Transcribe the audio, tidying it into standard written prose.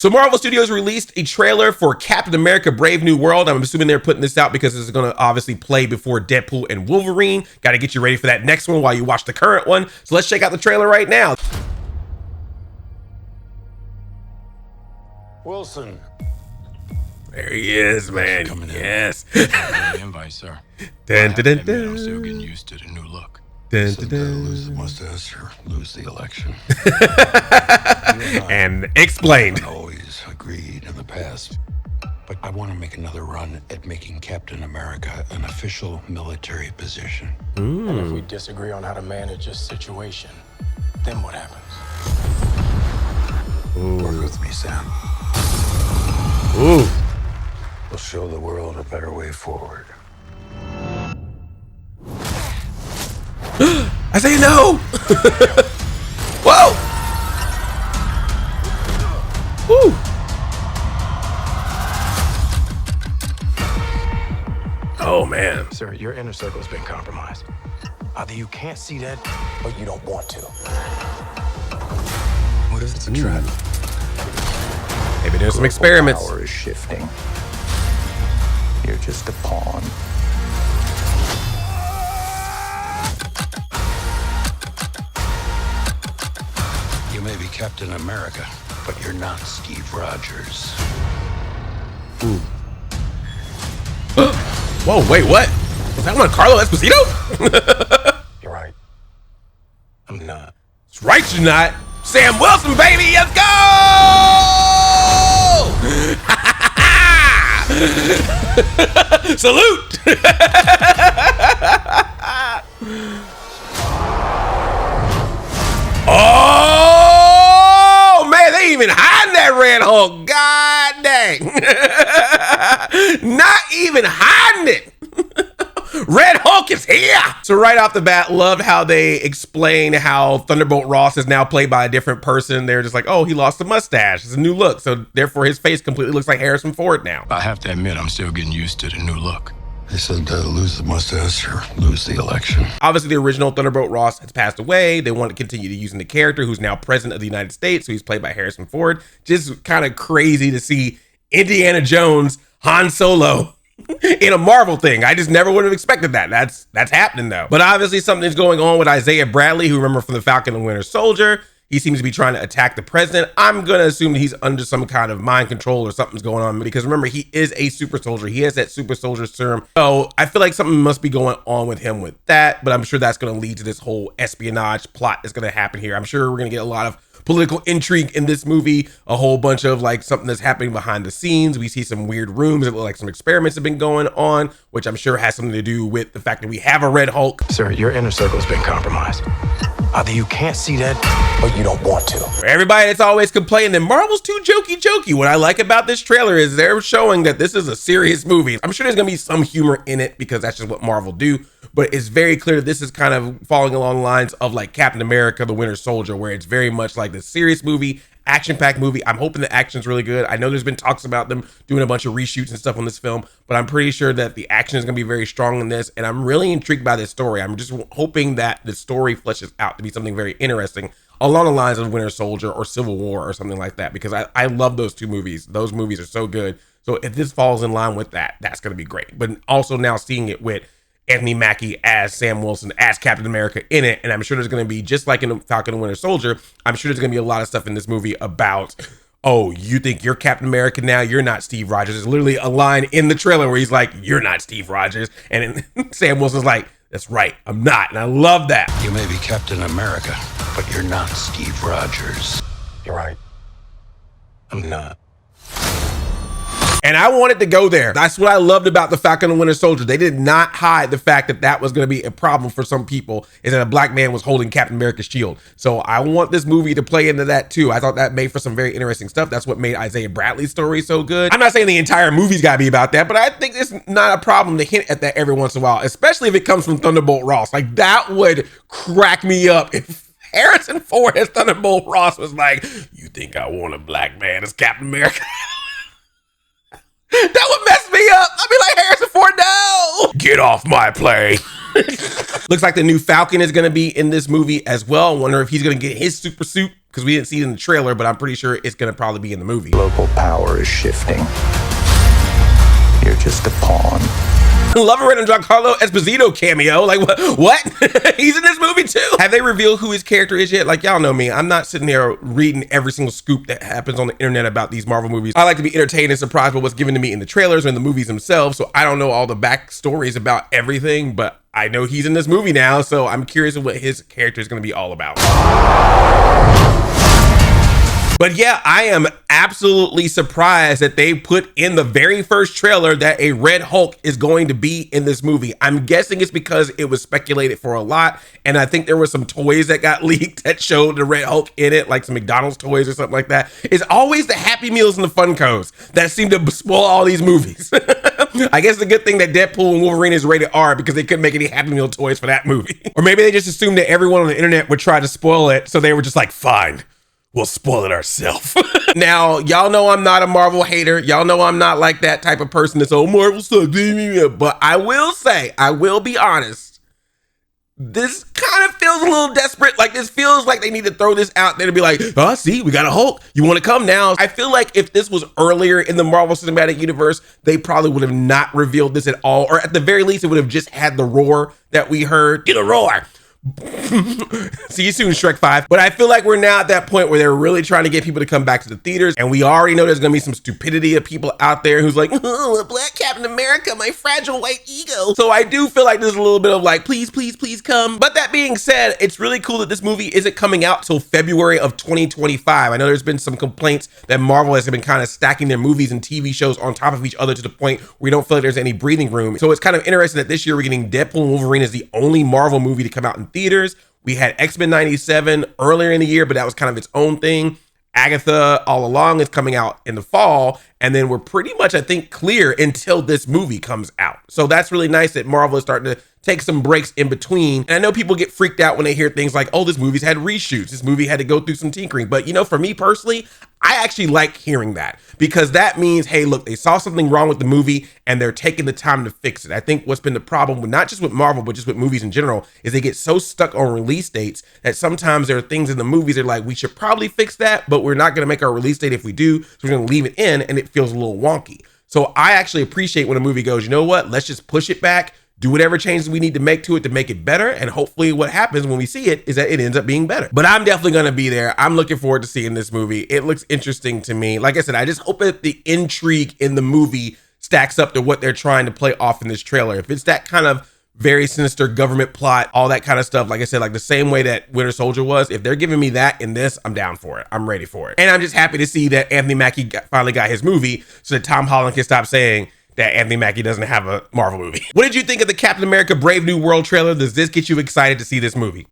So Marvel Studios released a trailer for Captain America Brave New World. I'm assuming they're putting this out because it's going to obviously play before Deadpool and Wolverine. Got to get you ready for that next one while you watch the current one. So let's check out the trailer right now. Wilson. There he is, man. Yes. Invite, sir. Dun, dun, dun, dun. I'm still getting used to the new look. Dun, Dun, dun, lose the dun. mustache or lose the election. And explained. Always agreed in the past, but I want to make another run at making Captain America an official military position. And if we disagree on how to manage this situation, then what happens? Work with me, Sam. Ooh. We'll show the world a better way forward. I say no. Whoa. Woo. Oh man. Sir, your inner circle has been compromised. Either you can't see that, or you don't want to. What if it's a trap? Maybe there's some experiments. Power is shifting. You're just a pawn. You may be Captain America, but you're not Steve Rogers. Ooh. Whoa, wait, what? Was that Giancarlo Esposito? You're right. I'm not. That's right, you're not. Sam Wilson, baby, let's go! Salute! Oh man, they even hiding that Red Hulk. God dang. Not even hiding it. Red Hulk is here. So right off the bat, love how they explain how Thunderbolt Ross is now played by a different person. They're just like, oh, he lost the mustache. It's a new look. So therefore his face completely looks like Harrison Ford now. I have to admit, I'm still getting used to the new look. They said lose the mustache or lose the election. Obviously, the original Thunderbolt Ross has passed away. They want to continue to using the character who's now president of the United States. So he's played by Harrison Ford. Just kind of crazy to see Indiana Jones, Han Solo in a Marvel thing. I just never would have expected that. That's happening though. But obviously something's going on with Isaiah Bradley, who remember from the Falcon and Winter Soldier. He seems to be trying to attack the president. I'm going to assume that he's under some kind of mind control or something's going on because remember, he is a super soldier. He has that super soldier serum. So I feel like something must be going on with him with that, but I'm sure that's going to lead to this whole espionage plot that's going to happen here. I'm sure we're going to get a lot of political intrigue in this movie, a whole bunch of like something that's happening behind the scenes. We see some weird rooms that look like some experiments have been going on, which I'm sure has something to do with the fact that we have a Red Hulk. Sir, your inner circle has been compromised. Either you can't see that, or you don't want to. For everybody that's always complaining that Marvel's too jokey, what I like about this trailer is they're showing that this is a serious movie. I'm sure there's gonna be some humor in it because that's just what Marvel do, but it's very clear that this is kind of falling along the lines of like Captain America, the Winter Soldier, where it's very much like the serious movie, action-packed movie. I'm hoping the action's really good. I know there's been talks about them doing a bunch of reshoots and stuff on this film, but I'm pretty sure that the action is gonna be very strong in this, and I'm really intrigued by this story. I'm just hoping that the story fleshes out to be something very interesting along the lines of Winter Soldier or Civil War or something like that, because I love those two movies. Those movies are so good. So if this falls in line with that, that's gonna be great. But also now seeing it with Anthony Mackie as Sam Wilson, as Captain America in it. And I'm sure there's going to be, just like in Falcon and Winter Soldier, I'm sure there's going to be a lot of stuff in this movie about, oh, you think you're Captain America now? You're not Steve Rogers. There's literally a line in the trailer where he's like, you're not Steve Rogers. And then Sam Wilson's like, that's right, I'm not. And I love that. You may be Captain America, but you're not Steve Rogers. You're right. I'm not. And I wanted to go there. That's what I loved about the Falcon and Winter Soldier. They did not hide the fact that that was going to be a problem for some people, is that a black man was holding Captain America's shield. So I want this movie to play into that too. I thought that made for some very interesting stuff. That's what made Isaiah Bradley's story so good. I'm not saying the entire movie's got to be about that, but I think it's not a problem to hint at that every once in a while, especially if it comes from Thunderbolt Ross. Like, that would crack me up if Harrison Ford as Thunderbolt Ross was like, you think I want a black man as Captain America? That would mess me up. I'd be like, Harrison Ford, no! Get off my plane. Looks like the new Falcon is going to be in this movie as well. Wonder if he's going to get his super suit, because we didn't see it in the trailer, but I'm pretty sure it's going to probably be in the movie. Local power is shifting. You're just a pawn. Love a random Giancarlo Esposito cameo. Like, what? He's in this movie too? Have they revealed who his character is yet? Like, y'all know me. I'm not sitting there reading every single scoop that happens on the internet about these Marvel movies. I like to be entertained and surprised by what's given to me in the trailers or in the movies themselves. So I don't know all the backstories about everything, but I know he's in this movie now. So I'm curious of what his character is going to be all about. But yeah, I am absolutely surprised that they put in the very first trailer that a Red Hulk is going to be in this movie. I'm guessing it's because it was speculated for a lot. And I think there were some toys that got leaked that showed the Red Hulk in it, like some McDonald's toys or something like that. It's always the Happy Meals and the Funkos that seem to spoil all these movies. I guess the good thing that Deadpool and Wolverine is rated R because they couldn't make any Happy Meal toys for that movie. Or maybe they just assumed that everyone on the internet would try to spoil it. So they were just like, fine. We'll spoil it ourselves. Now, y'all know I'm not a Marvel hater. Y'all know I'm not like that type of person that's, oh, Marvel sucks. But I will say, I will be honest, this kind of feels a little desperate. Like, this feels like they need to throw this out there to be like, oh, see, we got a Hulk. You want to come now? I feel like if this was earlier in the Marvel Cinematic Universe, they probably would have not revealed this at all. Or at the very least, it would have just had the roar that we heard. Get a roar. See you soon, Shrek 5. But I feel like we're now at that point where they're really trying to get people to come back to the theaters. And we already know there's going to be some stupidity of people out there who's like, oh, Black Captain America, my fragile white ego. So I do feel like there's a little bit of like, please, please, please come. But that being said, it's really cool that this movie isn't coming out till February of 2025. I know there's been some complaints that Marvel has been kind of stacking their movies and TV shows on top of each other to the point where we don't feel like there's any breathing room. So it's kind of interesting that this year we're getting Deadpool and Wolverine as the only Marvel movie to come out in theaters. We had X-Men 97 earlier in the year, but that was kind of its own thing. Agatha All Along is coming out in the fall, and then we're pretty much, I think, clear until this movie comes out. So that's really nice that Marvel is starting to take some breaks in between. And I know people get freaked out when they hear things like, oh, this movie's had reshoots. This movie had to go through some tinkering. But, you know, for me personally, I actually like hearing that because that means, hey, look, they saw something wrong with the movie and they're taking the time to fix it. I think what's been the problem with not just with Marvel, but just with movies in general is they get so stuck on release dates that sometimes there are things in the movies that are like, we should probably fix that, but we're not going to make our release date if we do. So we're going to leave it in and it feels a little wonky. So I actually appreciate when a movie goes, you know what, let's just push it back. Do whatever changes we need to make it better. And hopefully what happens when we see it is that it ends up being better. But I'm definitely going to be there. I'm looking forward to seeing this movie. It looks interesting to me. Like I said, I just hope that the intrigue in the movie stacks up to what they're trying to play off in this trailer. If it's that kind of very sinister government plot, all that kind of stuff, like I said, like the same way that Winter Soldier was, if they're giving me that in this, I'm down for it. I'm ready for it. And I'm just happy to see that Anthony Mackie finally got his movie so that Tom Holland can stop saying that Anthony Mackie doesn't have a Marvel movie. What did you think of the Captain America Brave New World trailer? Does this get you excited to see this movie?